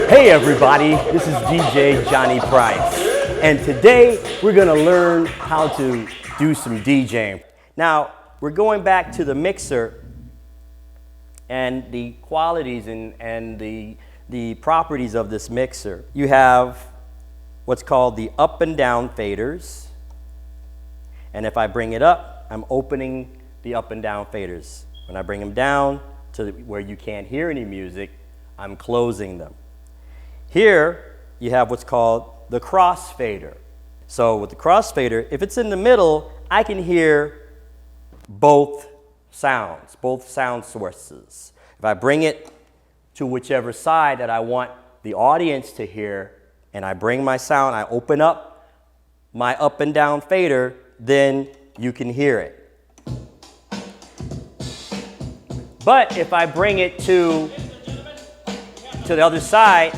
Hey everybody, this is DJ Johnny Price, and today we're going to learn how to do some DJing. Now, we're going back to the mixer and the qualities and the properties of this mixer. You have what's called the up and down faders, and if I bring it up, I'm opening the up and down faders. When I bring them down to where you can't hear any music, I'm closing them. Here, you have what's called the crossfader. So with the crossfader, if it's in the middle, I can hear both sounds, both sound sources. If I bring it to whichever side that I want the audience to hear, and I bring my sound, I open up my up and down fader, then you can hear it. But if I bring it to the other side,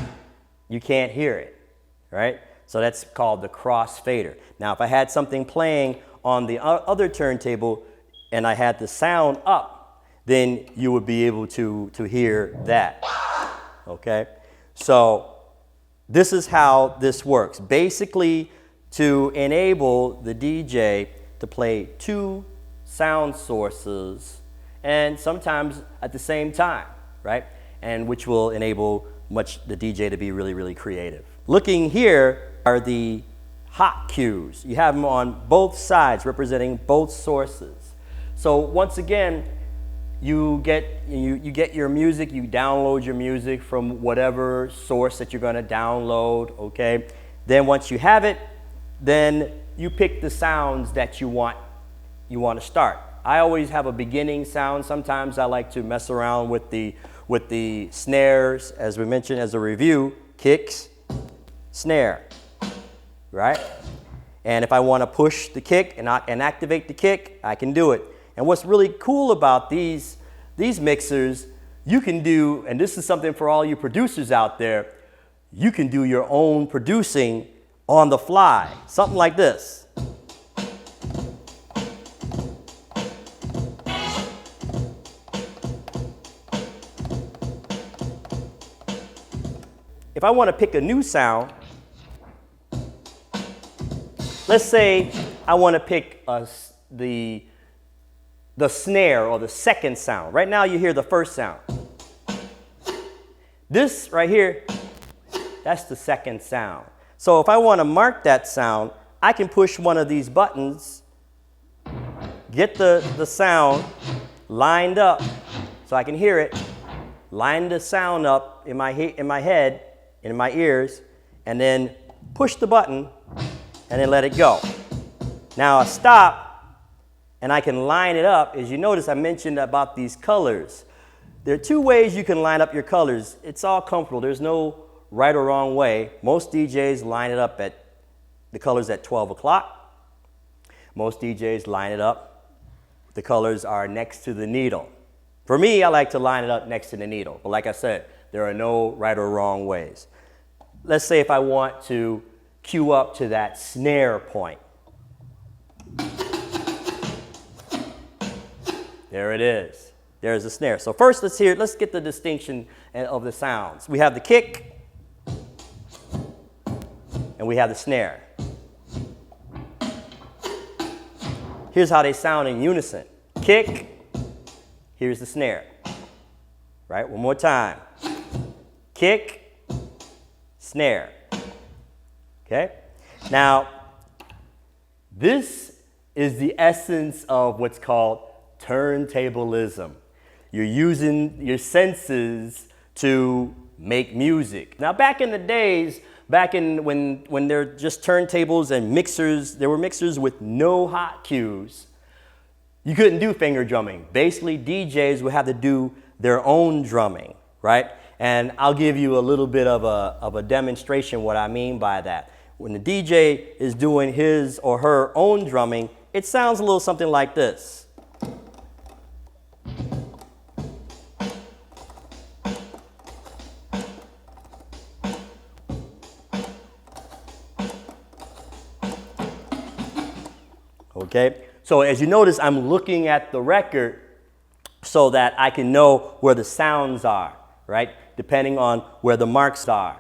you can't hear it, right? So that's called the crossfader. Now, if I had something playing on the other turntable and I had the sound up, then you would be able to hear that, okay? So this is how this works. Basically, to enable the DJ to play two sound sources and sometimes at the same time, right? And which will enable the DJ to be really, really creative. Looking here are the hot cues. You have them on both sides representing both sources. So once again, you get your music, you download your music from whatever source that you're going to download, okay? Then once you have it, then you pick the sounds that you want to start. I always have a beginning sound. Sometimes I like to mess around with the snares, as we mentioned as a review, kicks, snare, right? And if I want to push the kick and activate the kick, I can do it. And what's really cool about these mixers, you can do, and this is something for all you producers out there, you can do your own producing on the fly, something like this. If I want to pick a new sound, let's say I want to pick the snare or the second sound. Right now you hear the first sound. This right here, that's the second sound. So if I want to mark that sound, I can push one of these buttons, get the sound lined up so I can hear it, line the sound up in my head, in my ears, and then push the button and then let it go. Now I stop and I can line it up. As you notice, I mentioned about these colors. There are two ways you can line up your colors. It's all comfortable. There's no right or wrong way. Most DJs line it up at the colors at 12 o'clock. Most DJs line it up, the colors are next to the needle. For me, I like to line it up next to the needle. But like I said, there are no right or wrong ways. Let's say if I want to cue up to that snare point. There it is. There's the snare. So first let's get the distinction of the sounds. We have the kick and we have the snare. Here's how they sound in unison. Kick, here's the snare. Right, one more time. Kick, snare. Okay? Now, this is the essence of what's called turntablism. You're using your senses to make music. Now, back in the days, when they're just turntables and mixers, there were mixers with no hot cues. You couldn't do finger drumming. Basically, DJs would have to do their own drumming, right? And I'll give you a little bit of a demonstration what I mean by that. When the DJ is doing his or her own drumming, it sounds a little something like this. Okay, so as you notice, I'm looking at the record so that I can know where the sounds are, right? Depending on where the marks are.